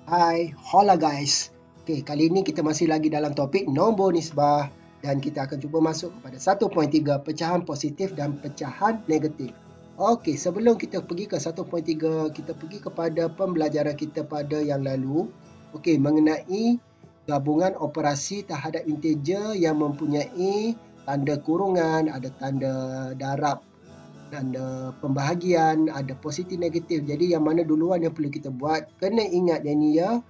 Hai, hola guys. Okey, kali ini kita masih lagi dalam topik nombor nisbah dan kita akan cuba masuk kepada 1.3 pecahan positif dan pecahan negatif. Okey, sebelum kita pergi ke 1.3, kita pergi kepada pembelajaran kita pada yang lalu. Okey, mengenai gabungan operasi terhadap integer yang mempunyai tanda kurungan, ada tanda darab, tanda pembahagian, ada positif negatif. Jadi yang mana duluan yang perlu kita buat, kena ingat yang ni ya.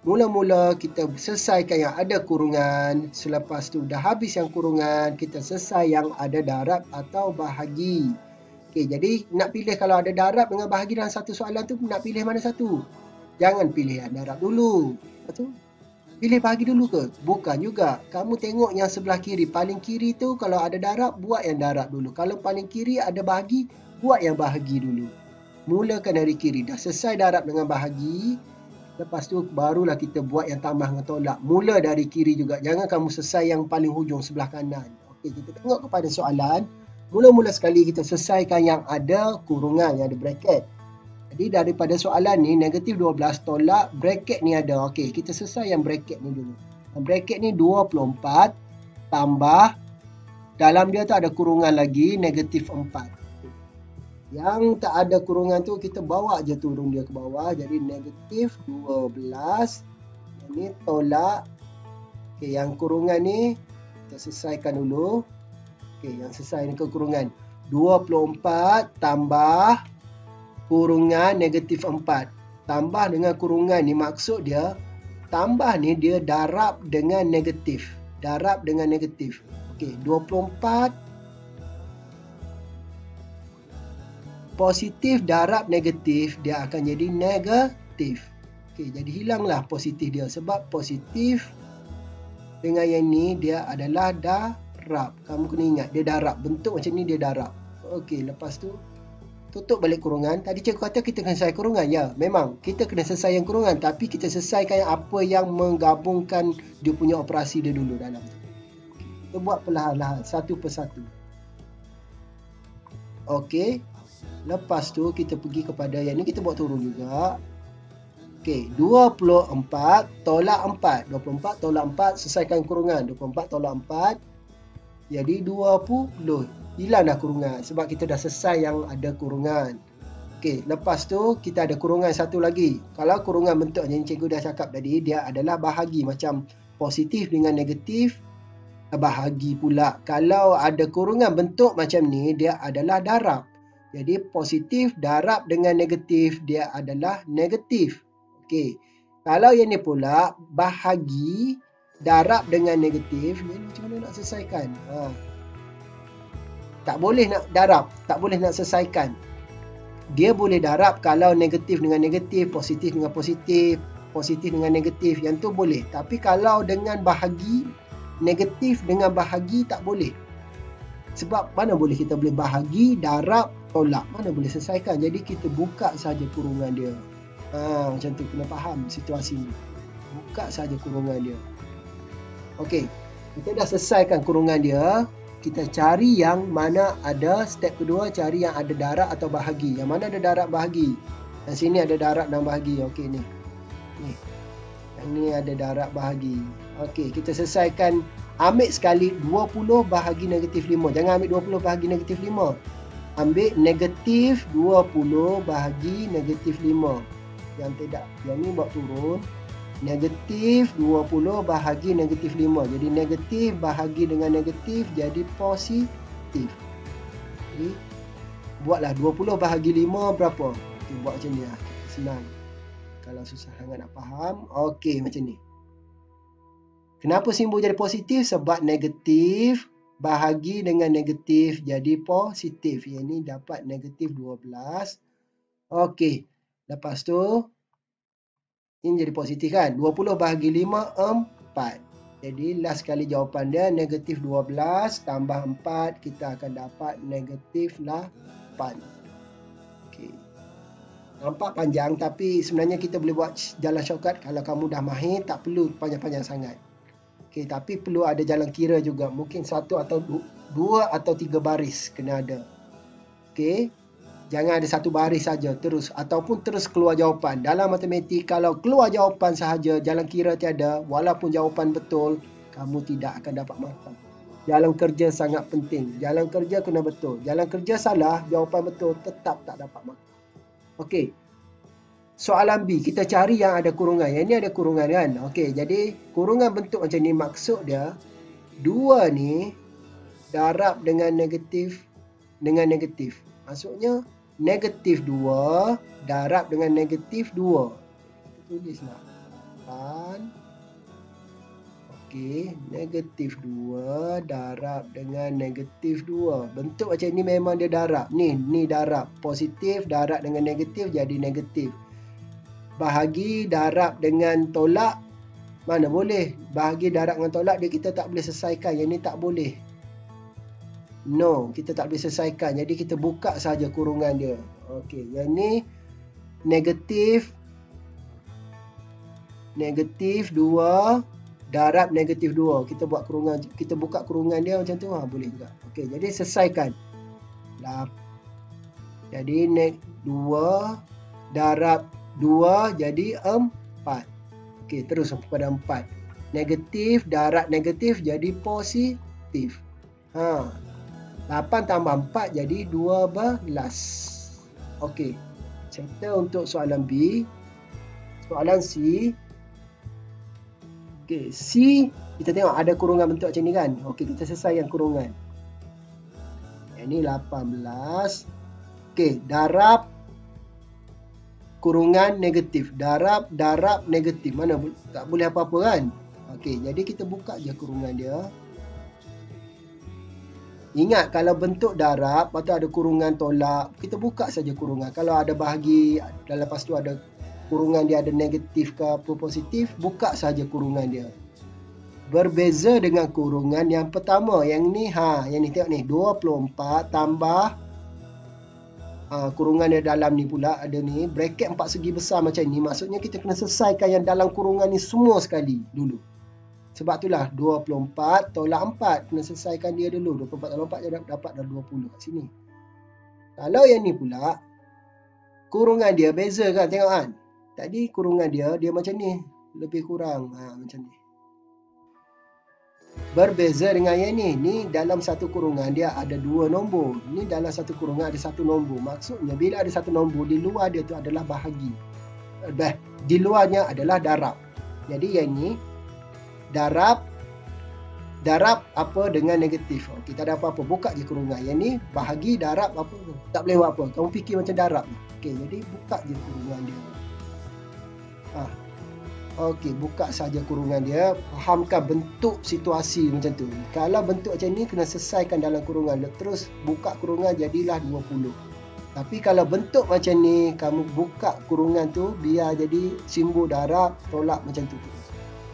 Mula-mula kita selesaikan yang ada kurungan, selepas tu dah habis yang kurungan, kita selesai yang ada darab atau bahagi. Okey, jadi nak pilih kalau ada darab dengan bahagi dalam satu soalan tu, nak pilih mana satu? Jangan pilih yang darab dulu. Lepas tu pilih bahagi dulu ke? Bukan juga. Kamu tengok yang sebelah kiri. Paling kiri tu kalau ada darab, buat yang darab dulu. Kalau paling kiri ada bahagi, buat yang bahagi dulu. Mulakan dari kiri. Dah selesai darab dengan bahagi. Lepas tu barulah kita buat yang tambah dengan tolak. Mula dari kiri juga. Jangan kamu selesai yang paling hujung sebelah kanan. Okey, kita tengok kepada soalan. Mula-mula sekali kita selesaikan yang ada kurungan, yang ada bracket. Jadi daripada soalan ni, negatif 12 tolak bracket ni ada. Okey, kita selesai yang bracket ni dulu. Yang bracket ni 24 tambah, dalam dia tu ada kurungan lagi, negatif 4. Yang tak ada kurungan tu, kita bawa je turun dia ke bawah. Jadi negatif 12. Yang ni tolak. Okey, yang kurungan ni, kita selesaikan dulu. Okey, yang selesai ni ke kurungan. 24 tambah kurungan negatif 4. Tambah dengan kurungan ni maksud dia, tambah ni dia darab dengan negatif. Darab dengan negatif. Okey, 24 positif darab negatif, dia akan jadi negatif. Okey, jadi hilanglah positif dia sebab positif dengan yang ni dia adalah darab. Kamu kena ingat, dia darab. Bentuk macam ni dia darab. Okey, lepas tu tutup balik kurungan. Tadi cikgu kata kita kena selesai kurungan. Ya, memang kita kena selesai yang kurungan. Tapi kita selesaikan apa yang menggabungkan dia punya operasi dia dulu dalam tu. Kita buat perlahan-lahan, satu persatu. Okey. Lepas tu kita pergi kepada yang ni, kita buat turun juga. Okey, 24 tolak 4. 24 tolak 4, selesaikan kurungan. 24 tolak 4. Jadi 20. Hilang dah kurungan sebab kita dah selesai yang ada kurungan. Okey, lepas tu kita ada kurungan satu lagi. Kalau kurungan bentuk yang cikgu dah cakap tadi, dia adalah bahagi, macam positif dengan negatif bahagi pula. Kalau ada kurungan bentuk macam ni, dia adalah darab. Jadi positif darab dengan negatif, dia adalah negatif. Okey. Kalau yang ni pula bahagi darab dengan negatif, ni macam mana nak selesaikan? Tak boleh nak darab, tak boleh nak selesaikan. Dia boleh darab kalau negatif dengan negatif, positif dengan positif, positif dengan negatif, yang tu boleh. Tapi kalau dengan bahagi, negatif dengan bahagi tak boleh. Sebab mana boleh kita boleh bahagi, darab, tolak, mana boleh selesaikan. Jadi kita buka saja kurungan dia. Macam tu, kena faham situasi ni. Buka saja kurungan dia. Okey, kita dah selesaikan kurungan dia. Kita cari yang mana ada, step kedua cari yang ada darab atau bahagi. Yang mana ada darab bahagi? Yang sini ada darab dan bahagi. Okey, ni. Yang ni ada darab bahagi. Okey, kita selesaikan. Ambil sekali 20 bahagi negatif 5. Jangan ambil 20 bahagi negatif 5. Ambil negatif 20 bahagi negatif 5. Yang tidak, yang ni buat turun. Negatif 20 bahagi negatif 5. Jadi negatif bahagi dengan negatif jadi positif. Jadi buatlah 20 bahagi 5 berapa? Okay, buat macam ni lah. Senang. Kalau susah sangat nak faham. Okey, macam ni. Kenapa simbol jadi positif? Sebab negatif bahagi dengan negatif jadi positif. Yang ni dapat negatif 12. Okey. Lepas tu ini jadi positif kan? 20 bahagi 5, 4. Jadi last sekali jawapan dia negatif 12 tambah 4, kita akan dapat negatif 8. Okay. Nampak panjang tapi sebenarnya kita boleh buat jalan shortcut. Kalau kamu dah mahir tak perlu panjang-panjang sangat. Okay, tapi perlu ada jalan kira juga. Mungkin 1 atau 2 atau 3 baris kena ada. Okay. Jangan ada satu baris saja terus ataupun terus keluar jawapan. Dalam matematik kalau keluar jawapan sahaja, jalan kira tiada, walaupun jawapan betul, kamu tidak akan dapat markah. Jalan kerja sangat penting. Jalan kerja kena betul. Jalan kerja salah, jawapan betul, tetap tak dapat markah. Okey. Soalan B, kita cari yang ada kurungan. Yang ni ada kurungan kan? Okey, jadi kurungan bentuk macam ni maksud dia 2 ni darab dengan negatif. Maksudnya negatif 2 darab dengan negatif 2. Kita tulislah. 8. Okey, negatif 2 darab dengan negatif 2. Bentuk macam ni memang dia darab. Ni darab. Positif darab dengan negatif jadi negatif. Bahagi darab dengan tolak. Mana boleh. Bahagi darab dengan tolak dia kita tak boleh selesaikan. Yang ni tak boleh. No, kita tak boleh selesaikan. Jadi kita buka saja kurungan dia. Okey, yang ni negatif 2 darab negatif 2. Kita buat kurungan, kita buka kurungan dia macam tu. Boleh juga. Okey, jadi selesaikan. Jadi 2 darab 2 jadi 4. Okey, terus kepada 4. Negatif darab negatif jadi positif. 8 tambah 4 jadi 12. Okey. Settle untuk soalan B. Soalan C. Okey, C kita tengok ada kurungan bentuk macam ni kan. Okey, kita selesaikan kurungan. Yang ni 18. Okey, darab kurungan negatif. Darab negatif. Mana tak boleh apa-apa kan? Okey, jadi kita buka je kurungan dia. Ingat kalau bentuk darab atau ada kurungan tolak, kita buka saja kurungan. Kalau ada bahagi dan lepas tu ada kurungan dia ada negatif ke apa positif, buka saja kurungan dia. Berbeza dengan kurungan yang pertama, yang ni tengok ni 24 tambah kurungan dia dalam ni pula ada ni bracket 4 segi besar macam ni. Maksudnya kita kena selesaikan yang dalam kurungan ni semua sekali dulu. Sebab itulah 24 tolak 4. Kena selesaikan dia dulu. 24 tolak 4 je dapat dah 20 kat sini. Kalau yang ni pula, kurungan dia beza kan. Tengok kan. Tadi kurungan dia macam ni. Lebih kurang. Macam ni. Berbeza dengan yang ni. Ni dalam satu kurungan dia ada 2 nombor. Ni dalam satu kurungan ada 1 nombor. Maksudnya bila ada 1 nombor, di luar dia tu adalah bahagi. Di luarnya adalah darab. Jadi yang ni darab apa dengan negatif. Kita ada apa-apa, buka je kurungan. Yang ni bahagi darab apa, tak boleh buat apa. Kamu fikir macam darab ni. Okey, jadi buka je kurungan dia. Okey, buka saja kurungan dia. Fahamkan bentuk situasi macam tu. Kalau bentuk macam ni kena selesaikan dalam kurungan. Terus buka kurungan jadilah 20. Tapi kalau bentuk macam ni, kamu buka kurungan tu biar jadi simbol darab, tolak macam tu.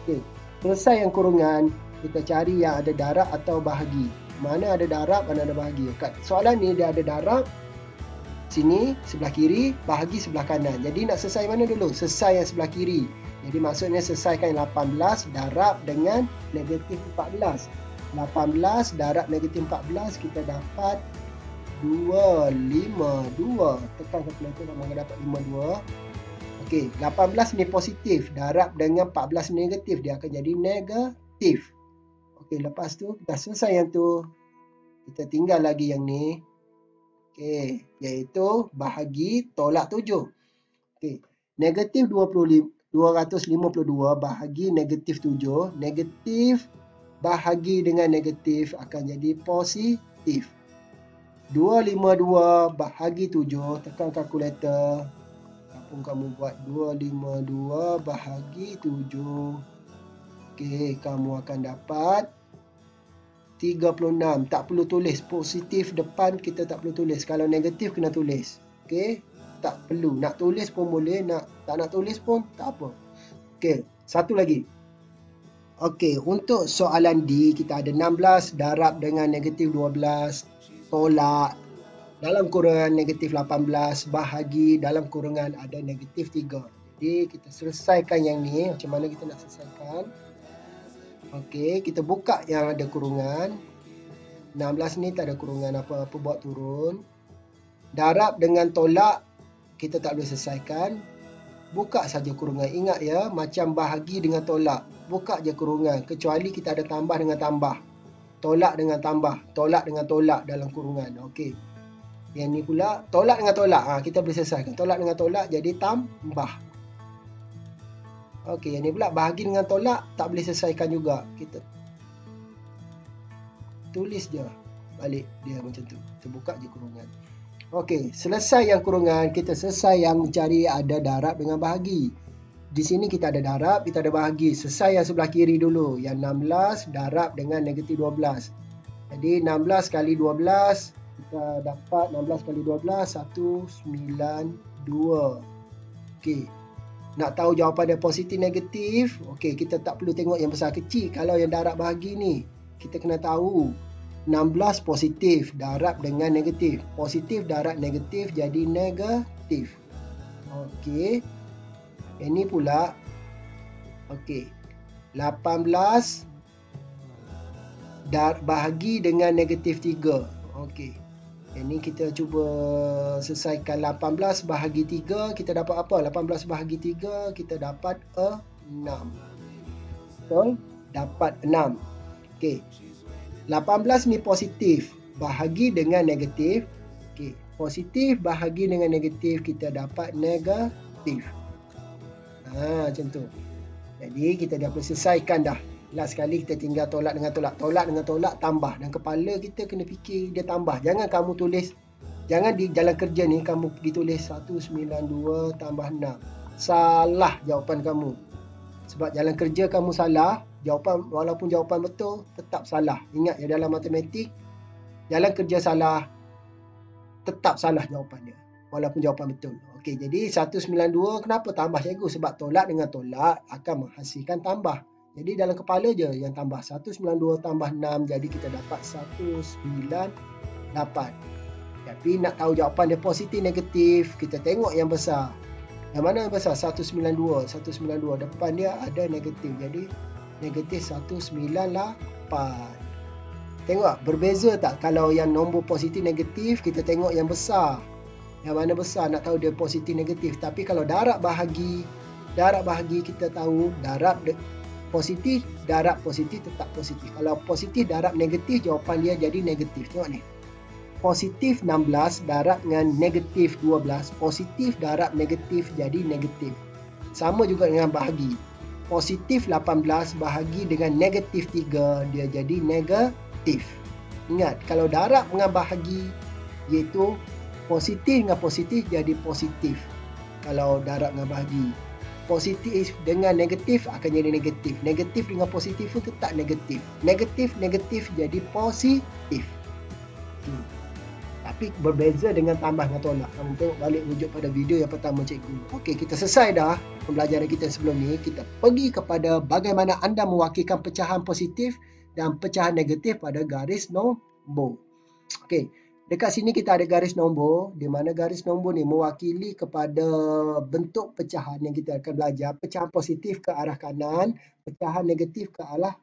Okey. Selesai yang kurungan, kita cari yang ada darab atau bahagi. Mana ada darab, mana ada bahagi. Kat soalan ni dia ada darab sini sebelah kiri, bahagi sebelah kanan. Jadi nak selesai mana dulu? Selesai yang sebelah kiri. Jadi maksudnya selesaikan 18 darab dengan negatif 14. 18 darab negatif 14 kita dapat 252. Tekan kalkulator nak dapat 52. Okey, 18 ni positif. Darab dengan 14 negatif. Dia akan jadi negatif. Okey, lepas tu kita selesai yang tu. Kita tinggal lagi yang ni. Okey, iaitu bahagi tolak 7. Okey, negatif 252 bahagi negatif 7. Negatif bahagi dengan negatif akan jadi positif. 252 bahagi 7. Tekan kalkulator. Kamu buat 252 bahagi 7. Okey, kamu akan dapat 36. Tak perlu tulis positif depan, kita tak perlu tulis. Kalau negatif kena tulis. Okey, tak perlu. Nak tulis pun boleh, tak nak tulis pun tak apa. Okey, satu lagi. Okey, untuk soalan D kita ada 16 darab dengan negatif 12 tolak dalam kurungan negatif 18 bahagi dalam kurungan ada negatif 3. Jadi kita selesaikan yang ni. Macam mana kita nak selesaikan? Okey, kita buka yang ada kurungan. 16 ni tak ada kurungan apa-apa, buat turun. darab dengan tolak kita tak boleh selesaikan. Buka saja kurungan. Ingat ya, macam bahagi dengan tolak. Buka je kurungan. Kecuali kita ada tambah dengan tambah. Tolak dengan tambah. Tolak dengan tolak dalam kurungan. Okey. Yang ni pula tolak dengan tolak. Kita boleh selesaikan. Tolak dengan tolak jadi tambah. Okey, yang ni pula bahagi dengan tolak tak boleh selesaikan juga. Kita tulis je balik dia macam tu. Kita buka je kurungan. Okey, selesai yang kurungan, kita selesai yang mencari ada darab dengan bahagi. Di sini kita ada darab, kita ada bahagi. Selesai yang sebelah kiri dulu. Yang 16 darab dengan negatif 12. Jadi 16 kali 12, kita dapat 16 kali 12, 192. Okey. Nak tahu jawapan dia positif negatif, okey, kita tak perlu tengok yang besar kecil. Kalau yang darab bahagi ni, kita kena tahu 16 positif darab dengan negatif. Positif darab negatif jadi negatif. Okey. Ini pula okey. 18 bahagi dengan negatif 3. Okey. Ini kita cuba selesaikan 18 bahagi 3. Kita dapat apa? 18 bahagi 3 kita dapat 6. Betul? Dapat 6. Okey. 18 ni positif bahagi dengan negatif. Okey, positif bahagi dengan negatif kita dapat negatif. Macam tu. Jadi kita dah selesaikan dah. Last sekali kita tinggal tolak dengan tolak. Tolak dengan tolak tambah. Dan kepala kita kena fikir dia tambah. Jangan kamu tulis, jangan di jalan kerja ni kamu pergi tulis 192 tambah 6. Salah jawapan kamu. Sebab jalan kerja kamu salah, jawapan walaupun jawapan betul tetap salah. Ingat ya, dalam matematik jalan kerja salah tetap salah jawapan dia walaupun jawapan betul. Okey, jadi 192 kenapa tambah cikgu? Sebab tolak dengan tolak akan menghasilkan tambah. Jadi dalam kepala je yang tambah. 192 tambah 6 jadi kita dapat 198. Tapi nak tahu jawapan dia positif negatif, kita tengok yang besar. Yang mana yang besar? 192. 192 depan dia ada negatif. Jadi negatif 198. Tengok berbeza tak? Kalau yang nombor positif negatif, kita tengok yang besar. Yang mana besar nak tahu dia positif negatif. Tapi kalau darab bahagi kita tahu darab positif tetap positif. Kalau positif darab negatif, jawapan dia jadi negatif. Tengok ni. Positif 16 darab dengan negatif 12. Positif darab negatif jadi negatif. Sama juga dengan bahagi. Positif 18 bahagi dengan negatif 3, dia jadi negatif. Ingat, kalau darab dengan bahagi, iaitu positif dengan positif jadi positif. Kalau darab dengan bahagi. Positif dengan negatif akan jadi negatif. Negatif dengan positif pun tetap negatif. Negatif jadi positif. Tapi berbeza dengan tambah dengan tolak. Kamu tengok balik rujuk pada video yang pertama cikgu. Okey, kita selesai dah pembelajaran kita sebelum ni. Kita pergi kepada bagaimana anda mewakilkan pecahan positif dan pecahan negatif pada garis nombor. Okey, dekat sini kita ada garis nombor, di mana garis nombor ni mewakili kepada bentuk pecahan yang kita akan belajar. Pecahan positif ke arah kanan, pecahan negatif ke arah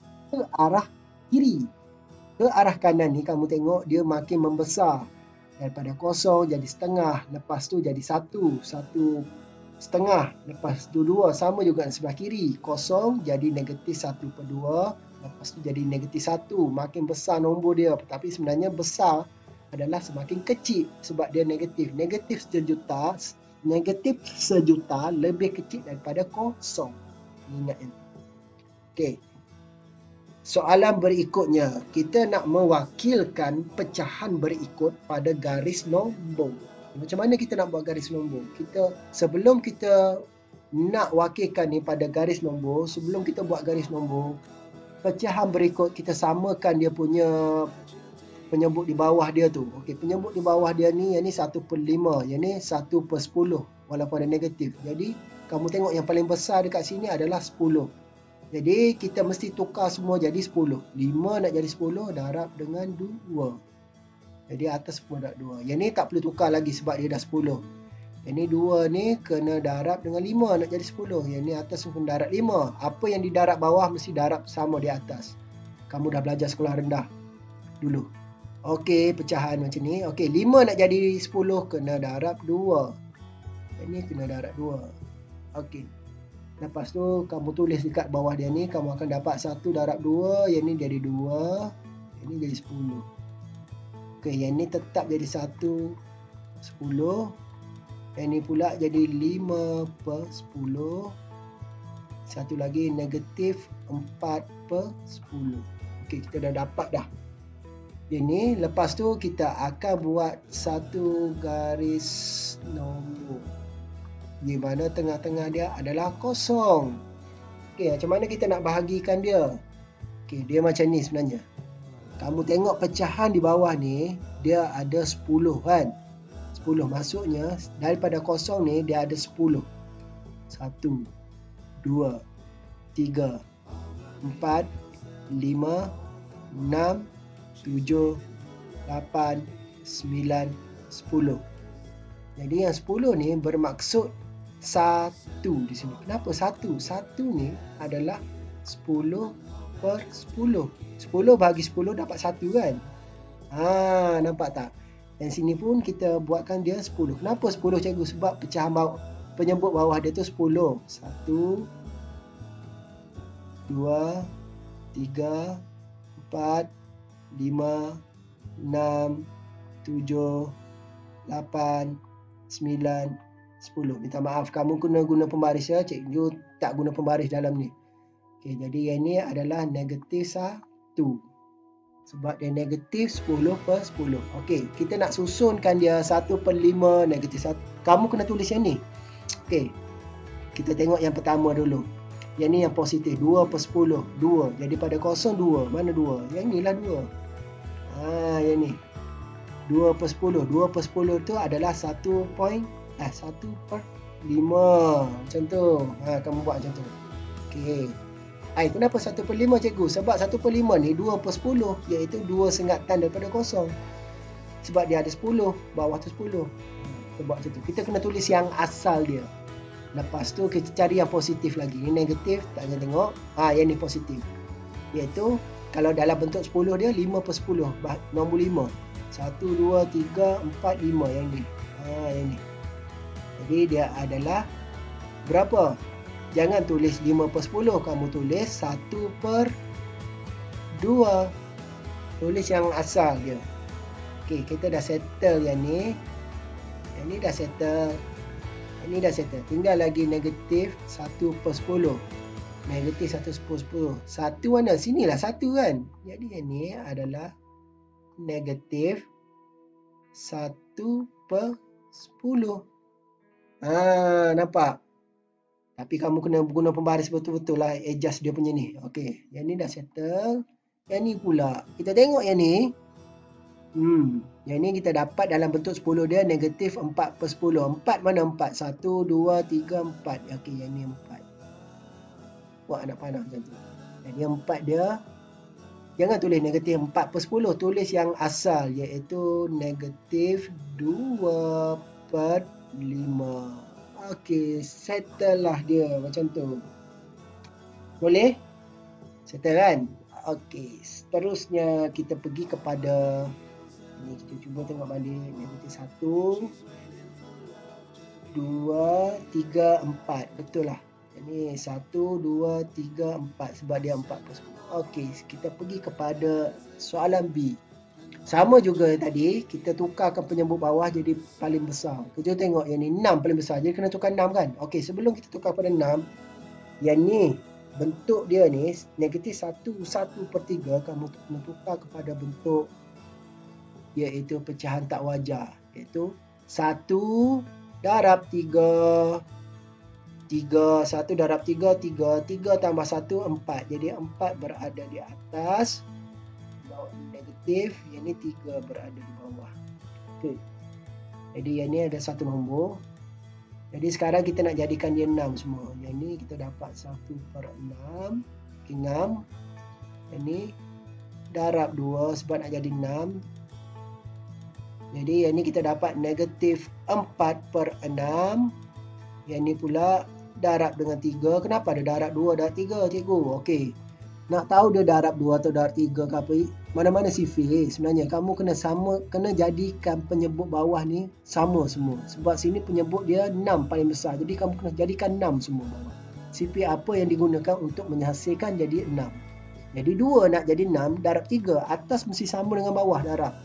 kiri. Ke arah kanan ni kamu tengok dia makin membesar. Daripada kosong jadi setengah, lepas tu jadi satu setengah, lepas tu 2. Sama juga di sebelah kiri, kosong jadi negatif 1/2, lepas tu jadi negatif 1. Makin besar nombor dia, tapi sebenarnya besar adalah semakin kecil sebab dia negatif. Negatif sejuta lebih kecil daripada kosong. Ingat ini. Okey. Soalan berikutnya, kita nak mewakilkan pecahan berikut pada garis nombor. Macam mana kita nak buat garis nombor? Sebelum kita nak wakilkan ni pada garis nombor, sebelum kita buat garis nombor, pecahan berikut kita samakan dia punya penyebut di bawah dia tu. Okey, penyebut di bawah dia ni, yang ni 1/5, yang ni 1/10 walaupun ada negatif. Jadi kamu tengok yang paling besar dekat sini adalah 10. Jadi kita mesti tukar semua jadi 10. 5 nak jadi 10 darab dengan 2. Jadi atas 10 darab 2. Yang ni tak perlu tukar lagi sebab dia dah 10. Yang ni 2 ni kena darab dengan 5 nak jadi 10. Yang ni atas kena darab 5. Apa yang didarab bawah mesti darab sama di atas. Kamu dah belajar sekolah rendah dulu. Okey, pecahan macam ni. Okey, 5 nak jadi 10 kena darab 2. Ini kena darab 2. Okey. Lepas tu kamu tulis dekat bawah dia ni, kamu akan dapat 1 darab 2, yang ni jadi 2, yang ni jadi 10. Okey, yang ni tetap jadi 1, 10. Yang ni pula jadi 5 per 10. Satu lagi negatif 4 per 10. Okey, kita dah dapat dah. Ini lepas tu kita akan buat satu garis nombor di mana tengah-tengah dia adalah kosong. Okey, macam mana kita nak bahagikan dia? Okey, dia macam ni sebenarnya. Kamu tengok pecahan di bawah ni, dia ada 10 kan? 10 maksudnya daripada kosong ni dia ada 10. 1, 2, 3, 4, 5, 6, 7, 8, 9, 10. Jadi yang 10 ni bermaksud 1 di sini. Kenapa 1? 1 ni adalah 10 per 10. 10 bagi 10 dapat 1 kan? Nampak tak? Yang sini pun kita buatkan dia 10. Kenapa 10 cikgu? Sebab pecahan bawah, penyebut bawah dia tu 10. 1, 2, 3, 4, 5, 6, 7, 8, 9, 10. Minta maaf, kamu kena guna pembaris ya. Cikgu tak guna pembaris dalam ni. Okey, jadi yang ni adalah negatif 1. Sebab dia negatif 10 per 10. Okey, kita nak susunkan dia 1 per 5 negatif 1. Kamu kena tulis yang ni. Okey, kita tengok yang pertama dulu. Yang ni yang positif. 2 per 10. 2. Jadi pada kosong 2. Mana 2? Yang ni lah 2. Yang ni 2 per 10. 2 per 10 tu adalah 1 per 5. Macam tu. Kamu buat macam tu. Okey. Kenapa 1 per 5 cikgu? Sebab 1 per 5 ni 2 per 10, iaitu 2 sengatan daripada kosong. Sebab dia ada 10, bawah tu 10. Kita buat macam tu. Kita kena tulis yang asal dia. Lepas tu kita cari yang positif lagi. Ini negatif, tak payah tengok. Yang ni positif. Iaitu kalau dalam bentuk 10 dia 5 per 10. Nombor 5. 1, 2, 3, 4, 5. Yang ni. Yang ni. Jadi dia adalah berapa? Jangan tulis 5 per 10. Kamu tulis 1 per 2. Tulis yang asal dia. Okey, kita dah settle yang ni. Yang ni dah settle. Ini dah settle. Tinggal lagi negatif 1 per 10. Negatif 1 per 10. 1 mana? Sinilah 1 kan? Jadi yang ni adalah negatif 1 per 10. Nampak? Tapi kamu kena guna pembaris betul-betul lah. Adjust dia punya ni. Okey. Yang ni dah settle. Yang ni pula. Kita tengok yang ni. Yang ni kita dapat dalam bentuk 10 dia negatif 4 per 10. 4 mana 4? 1, 2, 3, 4. Okey, yang ni 4. Buat anak panah macam tu. Yang ni 4 dia. Jangan tulis negatif 4 per 10. Tulis yang asal, iaitu negatif 2 per 5. Okey, settle lah dia macam tu. Boleh? Settle kan? Okey, seterusnya kita pergi kepada ni, kita cuba tengok balik. Negatif 1, 2, 3, 4. Betul lah. Ini 1, 2, 3, 4. Sebab dia 4 per 10. Okey, kita pergi kepada soalan B. Sama juga tadi, kita tukarkan penyebut bawah jadi paling besar. Kita tengok yang ni 6 paling besar. Jadi kena tukar 6 kan? Okey, sebelum kita tukar pada 6, yang ni bentuk dia ni negatif 1 per 3. Kamu kena tukar kepada bentuk iaitu pecahan tak wajar, iaitu 1 darab 3. 1 darab 3, 3. 3 tambah 1, 4. Jadi 4 berada di atas. Negatif. Yang ni 3 berada di bawah. Okey. Jadi yang ni ada satu nombor. Jadi sekarang kita nak jadikan dia 6 semua. Yang ni kita dapat 1 per 6. Okay, 6. Yang ni darab 2 sebab nak jadi 6. Jadi yang ni kita dapat negatif 4 per 6. Yang ni pula darab dengan 3. Kenapa ada darab 2 darab 3 cikgu? Okey. Nak tahu dia darab 2 atau darab 3 ke apa, mana-mana sifir sebenarnya kamu kena jadikan penyebut bawah ni sama semua. Sebab sini penyebut dia 6 paling besar. Jadi kamu kena jadikan 6 semua bawah. Sifir apa yang digunakan untuk menghasilkan jadi 6. Jadi 2 nak jadi 6 darab 3, atas mesti sama dengan bawah darab.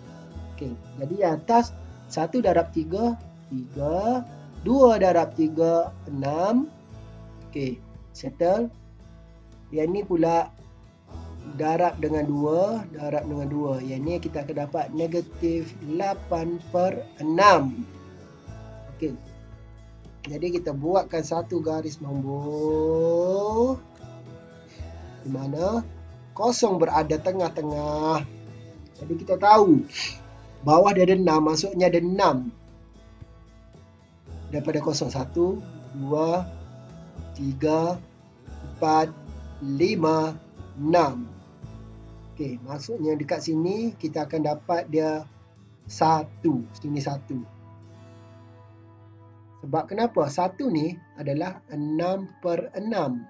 Okey, jadi atas 1 darab 3, 3, 2 darab 3, 6. Okey, settle. Yang ni pula darab dengan 2, darab dengan 2. Yang ni kita akan dapat negatif 8/6. Okey. Jadi kita buatkan satu garis nombor di mana kosong berada tengah-tengah. Jadi kita tahu bawah dia ada 6, maksudnya ada 6. Daripada kosong 1, 2, 3, 4, 5, 6. Okey, maksudnya dekat sini kita akan dapat dia 1. Sini 1. Sebab kenapa? 1 ni adalah 6/6.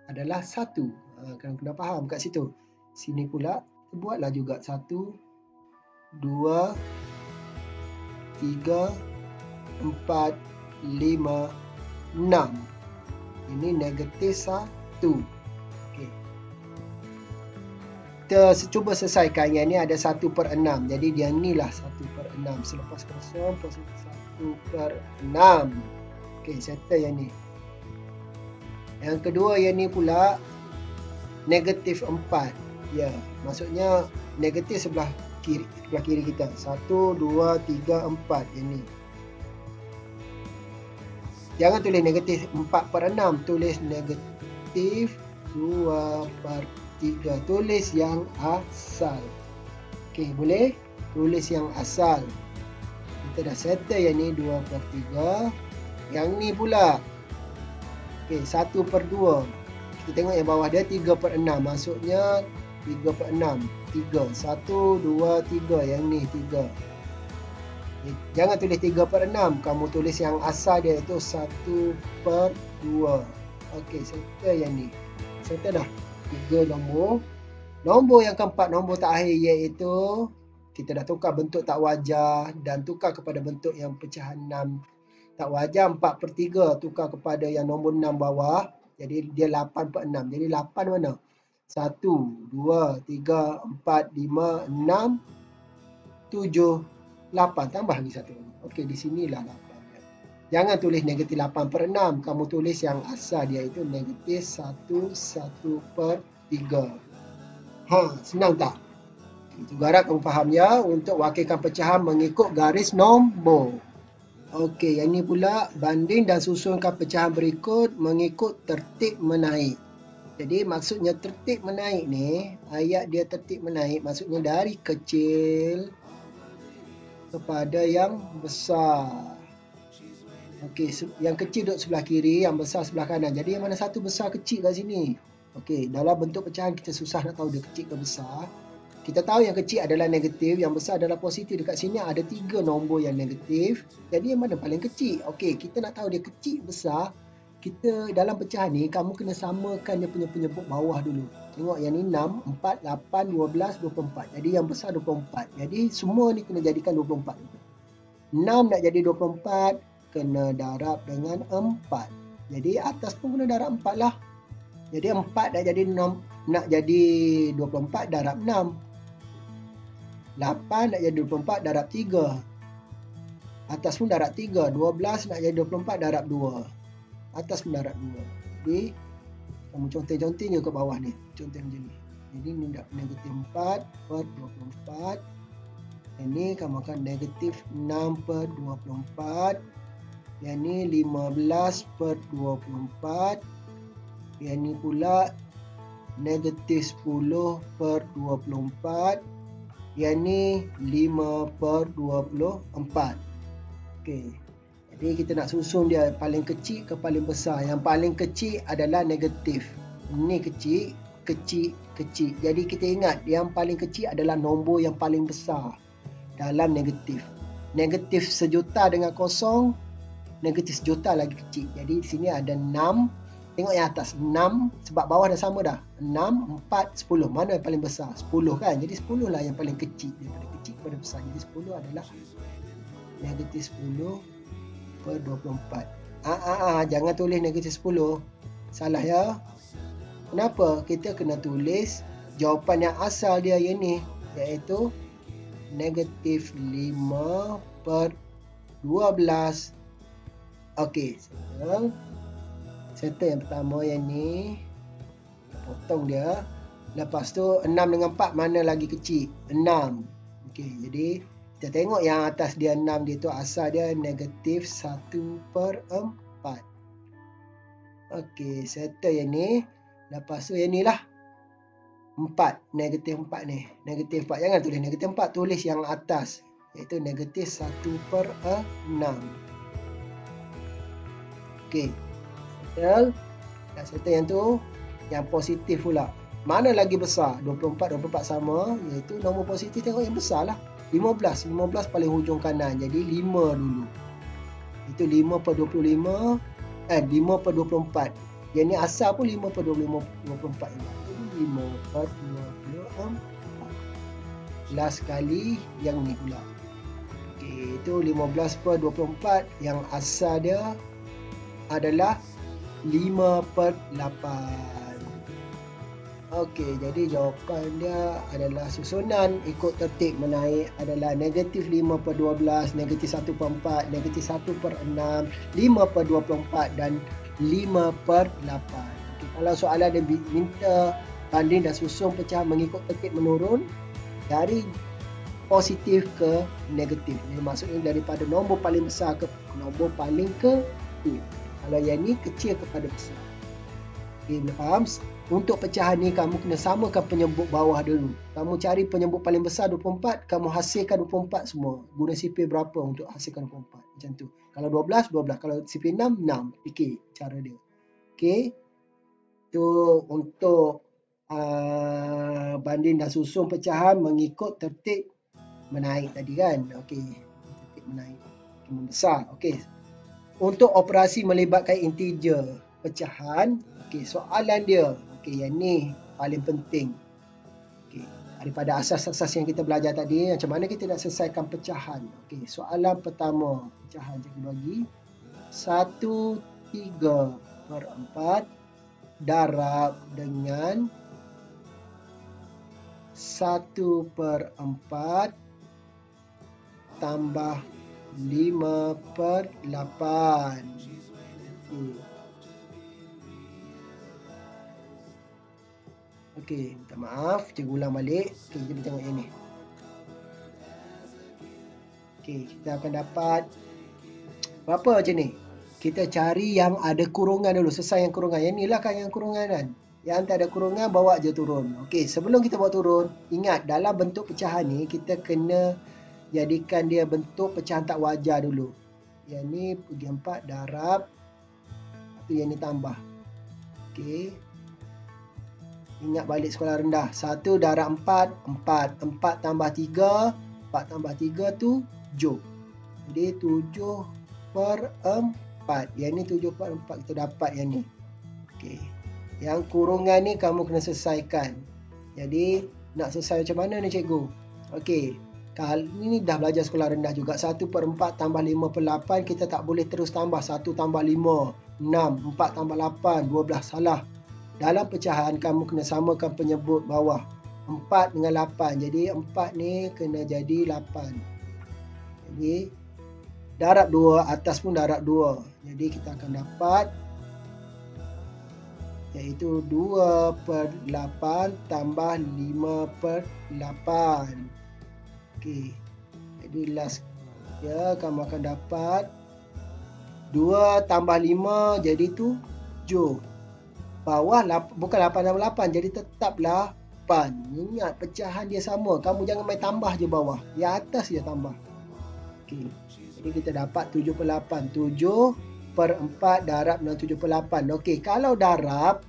Adalah 1. Kena faham kat situ. Sini pula, buatlah juga 1, 2, 3, 4, 5, 6. Ini negatif 1. Kita cuba selesaikan. Yang ni ada 1/6. Jadi dia ni lah 1/6. Selepas kosong, posisi 1/6. Okey, settle yang ni. Yang kedua yang ni pula negatif 4. Ya, maksudnya negatif sebelah kiri kita. 1, 2, 3, 4. Yang ni. Jangan tulis negatif 4/6. Tulis negatif 2/3. Tulis yang asal. Okey, boleh? Tulis yang asal. Kita dah settle yang ni 2/3. Yang ni pula. Okey, 1/2. Kita tengok yang bawah dia 3/6. Maksudnya 3/6. 3. 1, 2, 3. Yang ni 3. Jangan tulis 3/6. Kamu tulis yang asal dia itu 1/2. Okey, settle yang ni. Settle dah. 3 nombor. Nombor yang keempat, nombor terakhir, iaitu kita dah tukar bentuk tak wajar dan tukar kepada bentuk yang pecahan 6. Tak wajar 4/3 tukar kepada yang nombor 6 bawah. Jadi dia 8/6. Jadi 8 mana? 1, 2, 3, 4, 5, 6, 7, 8. Tambah lagi 1. Okey, di sinilah 8. Jangan tulis negatif 8/6. Kamu tulis yang asal dia itu negatif 1/3. Senang tak? Itu harap kamu faham ya, untuk wakilkan pecahan mengikut garis nombor. Okey, yang ni pula banding dan susunkan pecahan berikut mengikut tertib menaik. Jadi maksudnya tertib menaik ni, ayat dia tertib menaik maksudnya dari kecil kepada yang besar. Okey, yang kecil duduk sebelah kiri, yang besar sebelah kanan. Jadi yang mana satu besar kecil kat sini? Okey, dalam bentuk pecahan kita susah nak tahu dia kecil ke besar. Kita tahu yang kecil adalah negatif, yang besar adalah positif. Dekat sini ada 3 nombor yang negatif. Jadi yang mana paling kecil? Okey, kita nak tahu dia kecil besar. Kita dalam pecahan ni, kamu kena samakan dia punya penyebut bawah dulu. Tengok yang ni 6, 4, 8, 12, 24. Jadi yang besar 24. Jadi semua ni kena jadikan 24. 6 nak jadi 24. Kena darab dengan 4. Jadi atas pun kena darab 4 lah. Jadi 4 nak jadi 24 darab 6. 8 nak jadi 24 darab 3. Atas pun darab 3. 12 nak jadi 24 darab 2. Atas pun darab 2. Jadi kamu conteng-conteng je ke bawah ni. Conteng macam ni. Jadi ni negatif 4/24. Yang ni kamu akan negatif 6/24. Yang ni 15/24. Yang ni pula negatif 10/24. Yang ni 5/24. Okey. Jadi kita nak susun dia paling kecil ke paling besar. Yang paling kecil adalah negatif. Ini kecil, kecil, kecil. Jadi kita ingat yang paling kecil adalah nombor yang paling besar dalam negatif. Negatif sejuta dengan kosong, negatif sejuta lagi kecil. Jadi di sini ada 6, Tengok yang atas 6 sebab bawah dah sama dah. 6, 4, 10. Mana yang paling besar? 10 kan? Jadi 10 lah yang paling kecil daripada kecil kepada besar. Jadi 10 adalah negatif 10 per 24. Jangan tulis negatif 10. Salah ya. Kenapa? Kita kena tulis jawapan yang asal dia yang ni, iaitu negatif 5 per 12. Okey, settle yang pertama yang ni. Potong dia. Lepas tu 6 dengan 4 mana lagi kecil? 6. Okey, jadi kita tengok yang atas dia 6 dia tu asal dia negatif 1 per 4. Okey, settle yang ni. Lepas tu yang ni lah 4, negatif 4 ni. Negatif 4, jangan tulis negatif 4, tulis yang atas, iaitu negatif 1 per 6. Okey, settle. Dah settle yang tu. Yang positif pula. Mana lagi besar? 24 sama. Iaitu nombor positif tengok yang besar lah. 15 paling hujung kanan. Jadi 5 dulu. Itu 5 per 25. 5 per 24. Yang ni asal pun 5 per 24 juga. Jadi 5 per 24. Last kali yang ni pula. Okey, itu 15 per 24. Yang asal dia adalah 5 per 8. Okey, jadi jawapan dia adalah susunan ikut tertib menaik adalah negatif 5 per 12, negatif 1 per 4, negatif 1 per 6, 5 per 24 dan 5 per 8. Okey, kalau soalan dia minta banding dan susun pecahan mengikut tertib menurun dari positif ke negatif. Ini maksudnya daripada nombor paling besar ke nombor paling kecil. Kalau yang ni kecil kepada besar. Okey, boleh faham? Untuk pecahan ni kamu kena samakan penyebut bawah dulu. Kamu cari penyebut paling besar 24, kamu hasilkan 24 semua. Guna CP berapa untuk hasilkan 24. Macam tu. Kalau 12, 12. Kalau CP 6, 6. Fikir cara dia. Okey. Tu untuk banding dan susun pecahan mengikut tertib menaik tadi kan. Okey. Tertib menaik. Membesar. Okey. Untuk operasi melibatkan integer pecahan. Okey, soalan dia. Okey, yang ni paling penting. Okey, daripada asas-asas yang kita belajar tadi, macam mana kita nak selesaikan pecahan. Okey, soalan pertama, pecahan cikgu bagi 1/3 per 4 darab dengan 1 per 4 tambah 5 per 8. Okey, minta maaf, cikgu ulang balik. Okey, kita tengok yang ni. Okey, kita akan dapat berapa macam ni? Kita cari yang ada kurungan dulu, selesai yang kurungan. Yang ni lah kan yang kurungan kan. Yang tak ada kurungan bawa je turun. Okey, sebelum kita bawa turun, ingat dalam bentuk pecahan ni kita kena jadikan dia bentuk pecahan tak wajar dulu. Yang ni pergi 4 darab, tu yang ni tambah. Okey. Ingat balik sekolah rendah. 1 darab 4, 4. 4 tambah 3, 4 tambah 3 tu 7. Jadi 7 per 4. Yang ni 7 per 4 kita dapat yang ni. Okey. Yang kurungan ni kamu kena selesaikan. Jadi nak selesai macam mana ni cikgu? Okey. Kali ni dah belajar sekolah rendah juga. 1 per 4 tambah 5 per 8. Kita tak boleh terus tambah. 1 tambah 5, 6. 4 tambah 8, 12. Salah. Dalam pecahan kamu kena samakan penyebut bawah. 4 dengan 8. Jadi 4 ni kena jadi 8. Jadi darab 2. Atas pun darab 2. Jadi kita akan dapat iaitu 2 per 8 tambah 5 per 8. Okey. Jadi last ya, kamu akan dapat 2 tambah 5 jadi 7. Bawah bukan 8 tambah 8, jadi tetaplah 8. Ingat pecahan dia sama. Kamu jangan main tambah je bawah. Yang atas je tambah. Okey. Jadi kita dapat 7 per 8. 7 per 4 darab dengan 7 per 8. Okey, kalau darab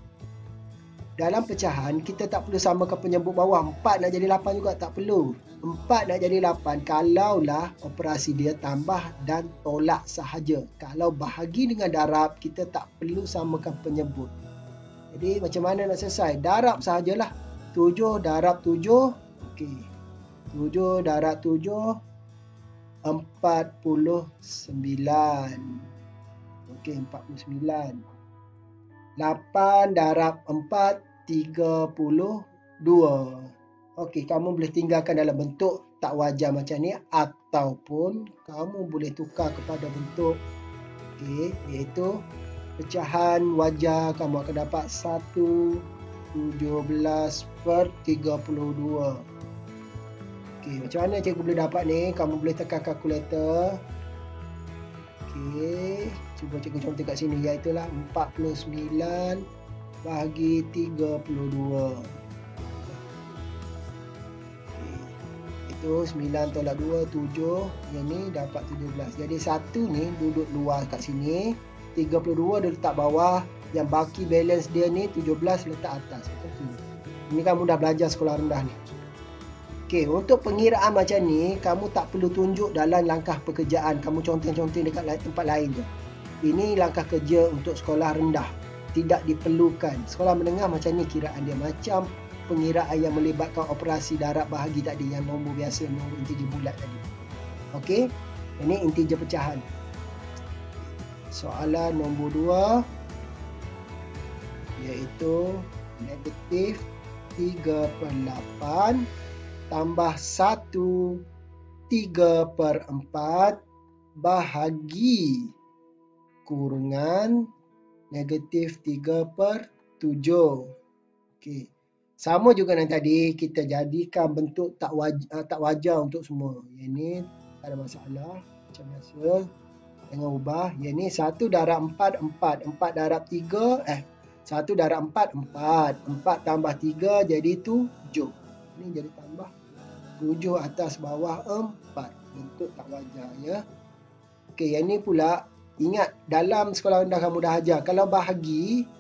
dalam pecahan kita tak perlu samakan penyebut bawah. 4 nak jadi 8 juga tak perlu. 4 nak jadi 8 kalaulah operasi dia tambah dan tolak sahaja. Kalau bahagi dengan darab, kita tak perlu samakan penyebut. Jadi macam mana nak selesai? Darab sahajalah. 7 darab 7. Okey. 7 darab 7 49. Okey, 49. 8 darab 4 32. Okey, kamu boleh tinggalkan dalam bentuk tak wajar macam ni ataupun kamu boleh tukar kepada bentuk iaitu pecahan wajar. Kamu akan dapat 1/17/32. Okey, macam mana cikgu boleh dapat ni? Kamu boleh tekan kalkulator. Okey, cuba cikgu contoh kat sini, iaitulah 49 bahagi 32. Itu 9 tolak 2, 7. Yang ni dapat 17. Jadi 1 ni duduk luar kat sini, 32 dia letak bawah, yang baki balance dia ni 17 letak atas. Ini kamu dah belajar sekolah rendah ni. Okey, untuk pengiraan macam ni, kamu tak perlu tunjuk dalam langkah pekerjaan. Kamu conteng-conteng dekat tempat lain je. Ini langkah kerja untuk sekolah rendah. Tidak diperlukan. Sekolah menengah macam ni kiraan dia. Macam pengiraan yang melibatkan operasi darab bahagi tadi, yang nombor biasa, nombor integer bulat tadi. Okey, ini integer pecahan. Soalan nombor 2 iaitu negatif 3/8 tambah 1 3/4 bahagi kurungan negatif 3/7. Okey. Sama juga dengan tadi, kita jadikan bentuk tak wajar untuk semua. Yang ni tak ada masalah. Macam biasa. Jangan ubah. Yang ni 1 darab 4, 4. 4 darab 3. 1 darab 4, 4. 4 tambah 3 jadi 7. Ini jadi tambah 7 atas bawah 4. Bentuk tak wajar ya. Okey, yang ni pula ingat dalam sekolah rendah kamu dah ajar kalau bahagi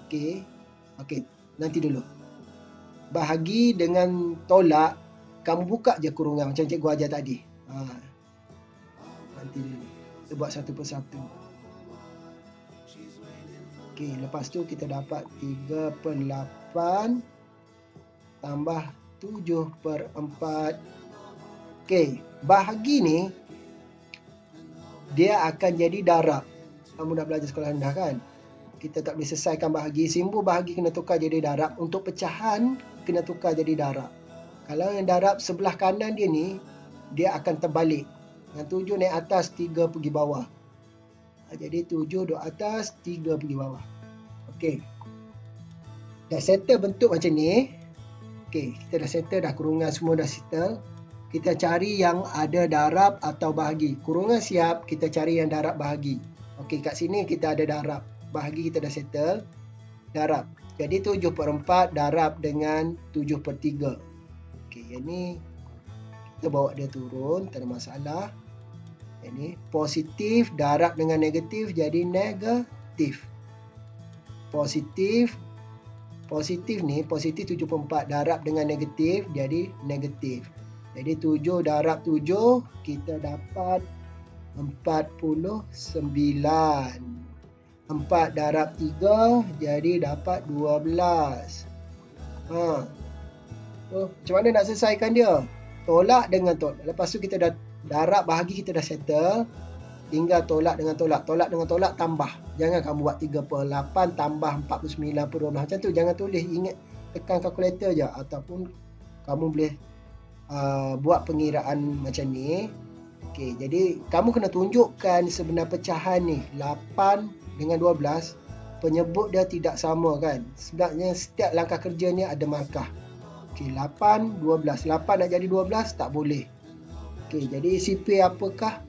okey, nanti dulu. Bahagi dengan tolak, kamu buka je kurungan macam cikgu ajar tadi. Nanti dulu. Kita buat satu persatu. Okey, lepas tu kita dapat 3/8 tambah 7/4. Okey, bahagi ni dia akan jadi darab. Kamu dah belajar sekolah rendah kan? Kita tak boleh selesaikan bahagi. Simbol bahagi kena tukar jadi darab. Untuk pecahan kena tukar jadi darab. Kalau yang darab sebelah kanan dia ni, dia akan terbalik. Yang 7 naik atas, 3 pergi bawah. Jadi 7 duduk atas, 3 pergi bawah. Okey. Dah settle bentuk macam ni. Okey, kita dah settle dah, kurungan semua dah settle. Kita cari yang ada darab atau bahagi. Kurungan siap, kita cari yang darab bahagi. Okey, kat sini kita ada darab. Bahagi kita dah settle. Darab. Jadi 7/4 darab dengan 7/3. Okey, yang ni kita bawa dia turun, tak ada masalah. Yang ni positif darab dengan negatif jadi negatif. Positif ni, positif 7/4 darab dengan negatif jadi negatif. Jadi 7 darab 7 kita dapat 49. 4 darab 3 jadi dapat 12. Macam mana nak selesaikan dia? Tolak dengan tolak. Lepas tu kita dah darab bahagi kita dah settle. Tinggal tolak dengan tolak. Tolak dengan tolak tambah. Jangan kamu buat 3/8 tambah 49/12. Macam tu jangan tulis. Ingat tekan kalkulator je. Ataupun kamu boleh buat pengiraan macam ni. Okey, jadi kamu kena tunjukkan sebenar pecahan ni 8 dengan 12. Penyebut dia tidak sama kan. Sebenarnya setiap langkah kerja ni ada markah. Okey, 8, 12. 8 nak jadi 12 tak boleh. Okey, jadi CP apakah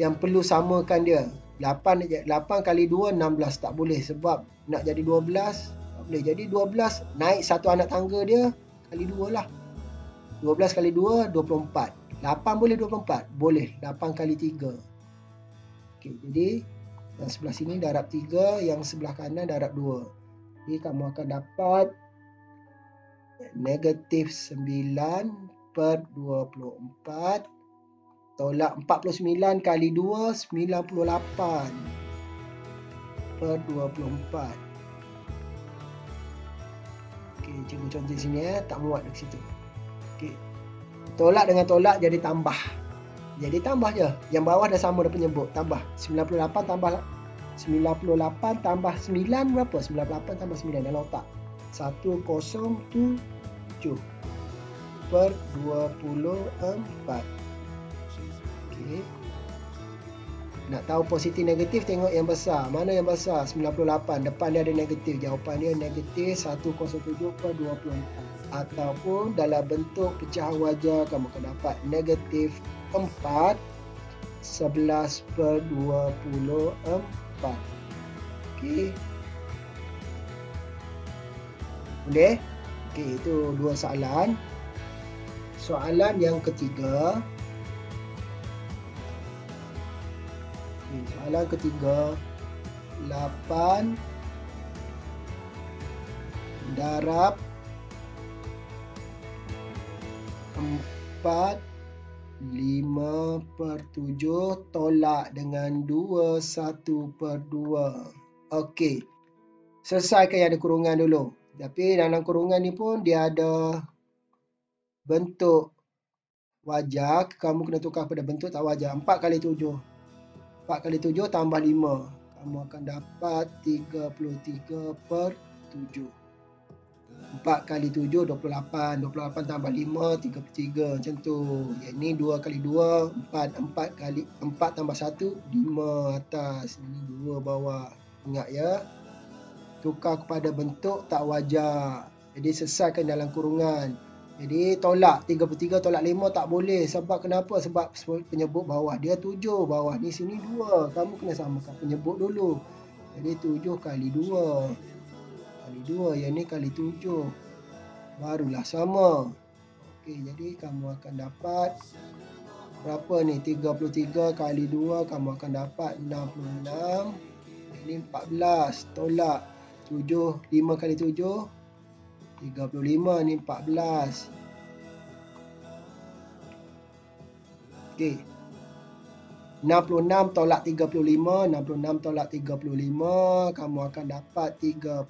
yang perlu samakan dia? 8 kali 2 16 tak boleh sebab nak jadi 12 tak boleh. Jadi 12 naik satu anak tangga dia kali 2 lah. 12 kali 2 24. 8 boleh 24? Boleh. 8 kali 3. Okey, jadi yang sebelah sini darab 3, yang sebelah kanan darab 2. Jadi kamu akan dapat negatif 9 per 24 tolak 49 kali 2, 98 per 24. Okey, cikgu contoh di sini tak muat dekat situ. Okey. Tolak dengan tolak jadi tambah. Jadi tambah je. Yang bawah dah sama dah penyebut. Tambah 98 tambah 98 tambah 9 berapa? 98 tambah 9 dalam otak. 107 per 24. Okey. Nak tahu positif negatif, tengok yang besar. Mana yang besar? 98. Depan dia ada negatif. Jawapan dia negatif 107 per 24. Ataupun dalam bentuk pecahan wajar, kamu akan dapat negatif 4 11 per 24. Okey. Boleh? Okey, itu dua soalan. Soalan yang ketiga. Soalan ketiga, 8 darab 4 5 per 7 tolak dengan 2 1 per 2. Okey. Selesaikan yang ada kurungan dulu. Tapi dalam kurungan ni pun dia ada bentuk wajar. Kamu kena tukar pada bentuk tak wajar. 4 kali 7. 4 kali 7 tambah 5. Kamu akan dapat 33 per 7. 4 kali 7, 28. 28 tambah 5, 33. Macam tu. Yang ni 2 kali 2, 4. 4 kali 4 tambah 1, 5 atas. Ini 2 bawah. Ingat ya. Tukar kepada bentuk tak wajar. Jadi selesaikan dalam kurungan. Jadi tolak 33 tolak 5 tak boleh. Sebab kenapa? Sebab penyebut bawah dia 7. Bawah ni sini 2. Kamu kena samakan penyebut dulu. Jadi 7 kali 2. Kali 2. Yang ni kali 7. Barulah sama. Okey, jadi kamu akan dapat berapa ni? 33 kali 2 kamu akan dapat 66. Ini 14. Tolak 7. 5 kali 7. 35 ni 14. Okey. 66 tolak 35, 66 tolak 35, kamu akan dapat 31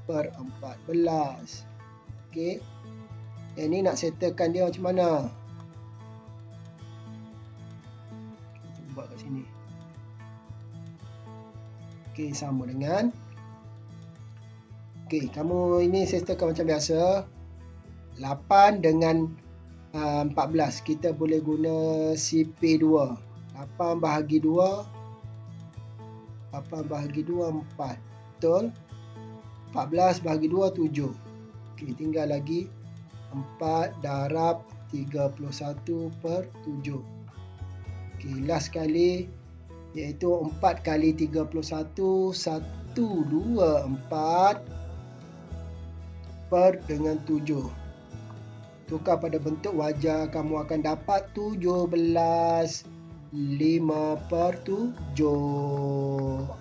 per 14. Okey. Yang ni nak settlekan dia macam mana? Kita buat kat sini. Okey, sama dengan okey, kamu ini settlekan macam biasa. 8 dengan 14. Kita boleh guna CP2. 8 bahagi 2. 8 bahagi 2, 4. Betul? 14 bahagi 2, 7. Okey, tinggal lagi 4 darab 31 per 7. Okey, last kali iaitu 4 kali 31, 124 per dengan 7. Tukar pada bentuk wajar, kamu akan dapat 17 5 per 7.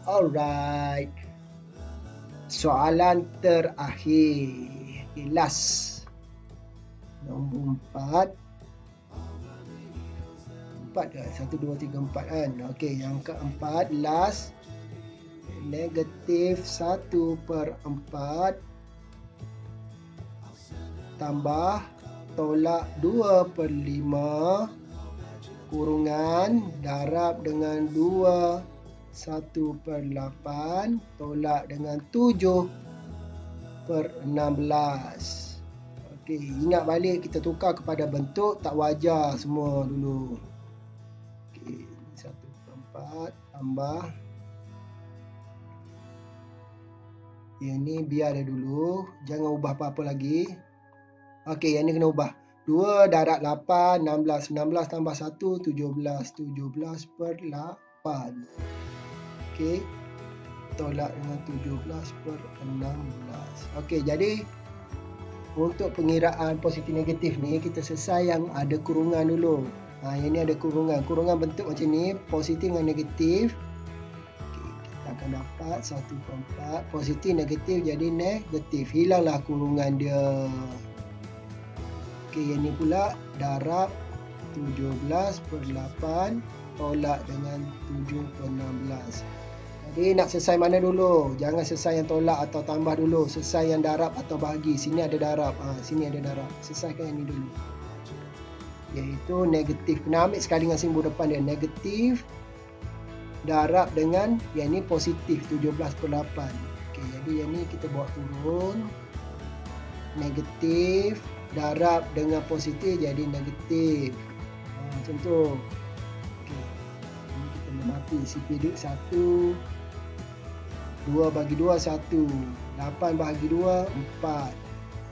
Alright. Soalan terakhir. Last. Nombor 4. 4 ke? 1, 2, 3, 4 kan? Okey, yang keempat. Last. Negatif 1 per 4. Tambah tolak 2 per 5 kurungan darab dengan 2 1 per 8 tolak dengan 7 per 16. Okey, ingat balik kita tukar kepada bentuk tak wajar semua dulu. Okey, 1 per 4 tambah. Yang ni biar dia dulu, jangan ubah apa-apa lagi. Okey, yang ni kena ubah. 2 darab 8, 16. 16 tambah 1, 17. 17 per 8. Okey. Tolak dengan 17 per 16. Okey, jadi untuk pengiraan positif negatif ni, kita selesai yang ada kurungan dulu. Yang ni ada kurungan. Kurungan bentuk macam ni, positif dengan negatif. Okey, kita akan dapat 1/4. Positif negatif jadi negatif. Hilanglah kurungan dia. Okey, yang ni pula darab 17/8 tolak dengan 7/16. Jadi nak selesai mana dulu? Jangan selesai yang tolak atau tambah dulu. Selesai yang darab atau bahagi. Sini ada darab. Sini ada darab. Selesaikan yang ni dulu. Iaitu negatif. Kena ambil sekali dengan simbol depan dia. Negatif darab dengan yang ni positif 17/8. Okey, jadi yang ni kita bawa turun. Negatif darab dengan positif jadi negatif. Macam tu. Okey. Ini kita menampi CP duduk 1. 2 bagi 2 1. 8 bagi 2 4.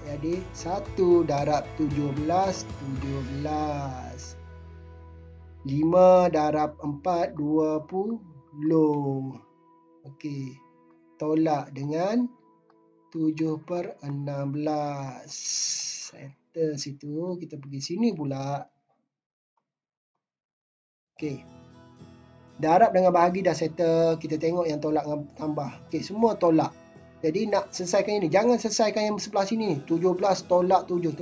Jadi 1 darab 17 17. 5 darab 4 20. Okey. Tolak dengan 7/16. Settle situ. Kita pergi sini pula. Okey. Darab dengan bahagi dah settle. Kita tengok yang tolak dengan tambah. Okey, semua tolak. Jadi nak selesaikan ini. Jangan selesaikan yang sebelah sini. 17 tolak 7.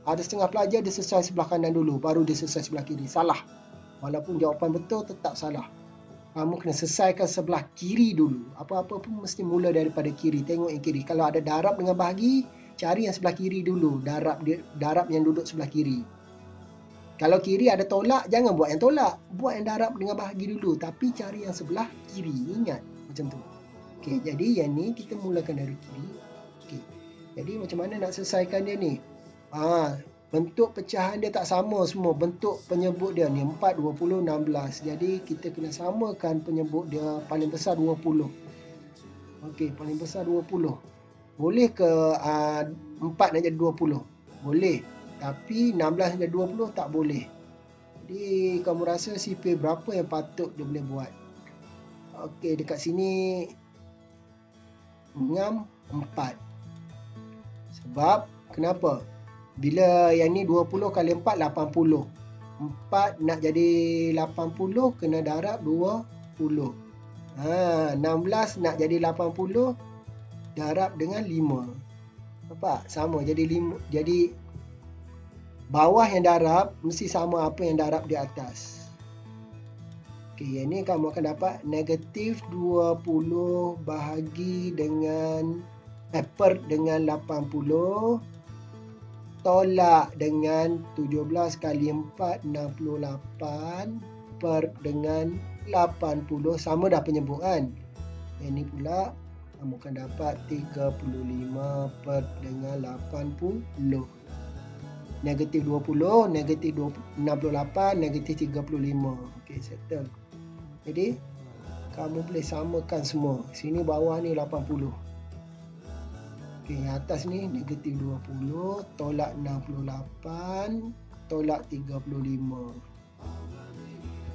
Ada setengah pelajar dia selesai sebelah kanan dulu. Baru dia selesai sebelah kiri. Salah. Walaupun jawapan betul tetap salah. Kamu kena selesaikan sebelah kiri dulu. Apa-apa pun mesti mula daripada kiri. Tengok yang kiri. Kalau ada darab dengan bahagi, cari yang sebelah kiri dulu. Darab yang duduk sebelah kiri. Kalau kiri ada tolak, jangan buat yang tolak. Buat yang darab dengan bahagi dulu. Tapi cari yang sebelah kiri. Ingat. Macam tu. Okey, jadi yang ni kita mulakan dari kiri. Okey. Jadi macam mana nak selesaikan dia ni? Bentuk pecahan dia tak sama semua. Bentuk penyebut dia ni 4, 20, 16. Jadi kita kena samakan penyebut dia. Paling besar 20. Okey, paling besar 20. Boleh ke 4 nak jadi 20? Boleh. Tapi 16 dan 20 tak boleh. Jadi kamu rasa CP berapa yang patut dia boleh buat? Okey, dekat sini ngam 4. Sebab kenapa? Bila yang ni 20 kali 4 80. 4 nak jadi 80 kena darab 20. 16 nak jadi 80 darab dengan 5. Nampak? Sama jadi 5. Jadi bawah yang darab mesti sama apa yang darab di atas. Okey, yang ni kamu akan dapat negatif 20 bahagi dengan per dengan 80 tolak dengan 17 kali 4 68 per dengan 80. Sama dah penyebut kan. Yang ni pula kamu akan dapat 35 per dengan 80. Negatif 20, negatif 68, negatif 35. Okey, settle. Jadi, kamu boleh samakan semua. Sini bawah ni 80. Okey, yang atas ni negatif 20, tolak 68, tolak 35.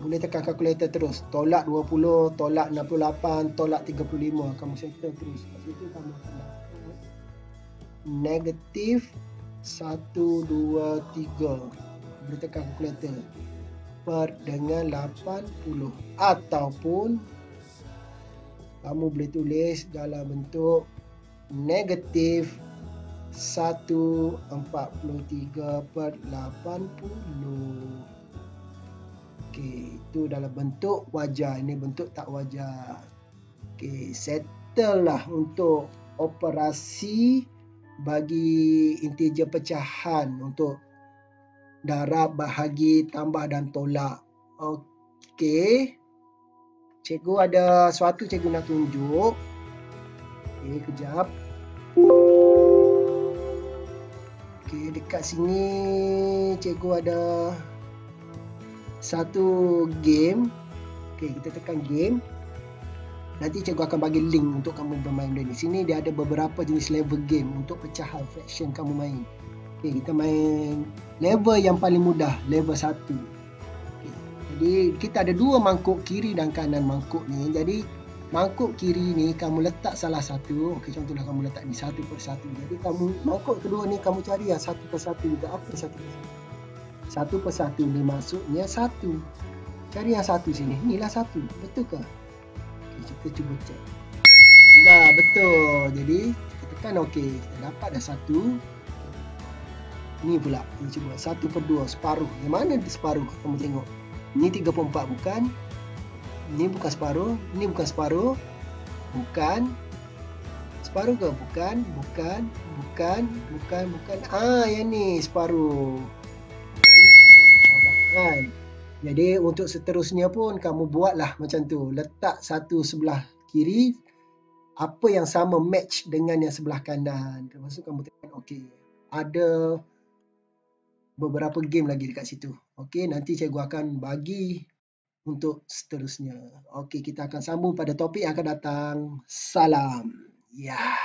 Boleh tekan kalkulator terus. Tolak 20, tolak 68, tolak 35. Kamu settle terus. Lepas itu kamu akan dapat negatif 1, 2, 3. Boleh tekan kalkulator. Per dengan 80. Ataupun kamu boleh tulis dalam bentuk negatif 1/43 per 80. Okey, itu dalam bentuk wajar. Ini bentuk tak wajar. Okey, settle lah untuk operasi bagi integer pecahan untuk darab, bahagi, tambah dan tolak. Okey. Cikgu ada sesuatu cikgu nak tunjuk. Okey, kejap. Okey, dekat sini cikgu ada satu game. Okey, kita tekan game. Nanti cikgu akan bagi link untuk kamu bermain dia ni. Sini dia ada beberapa jenis level game untuk pecahan fraction kamu main. Okey, kita main level yang paling mudah, level 1. Okay. Jadi kita ada dua mangkuk kiri dan kanan mangkuk ni. Jadi mangkuk kiri ni kamu letak salah satu. Okey, contohlah kamu letak ni 1 per 1. Jadi kamu mangkuk kedua ni kamu cari yang 1 per 1 juga. Apa 1 per 1? 1 per 1 ni maksudnya 1. Cari yang 1 sini. Inilah 1. Betul ke? kita cuba cek. Nah, betul. Jadi kita tekan okey. Kita dapat dah satu. Ni pula. Kita cuba 1/2 separuh. Yang mana separuh? Kamu tengok. Ni 3/4 bukan. Ni bukan separuh. Ni bukan separuh. Bukan. Separuh ke? Bukan. Yang ni separuh. Kan? Jadi untuk seterusnya pun kamu buatlah macam tu. Letak satu sebelah kiri, apa yang sama match dengan yang sebelah kanan. Lepas tu kamu tengok okey. Ada beberapa game lagi dekat situ. Okey, nanti cikgu akan bagi untuk seterusnya. Okey, kita akan sambung pada topik yang akan datang. Salam. Ya.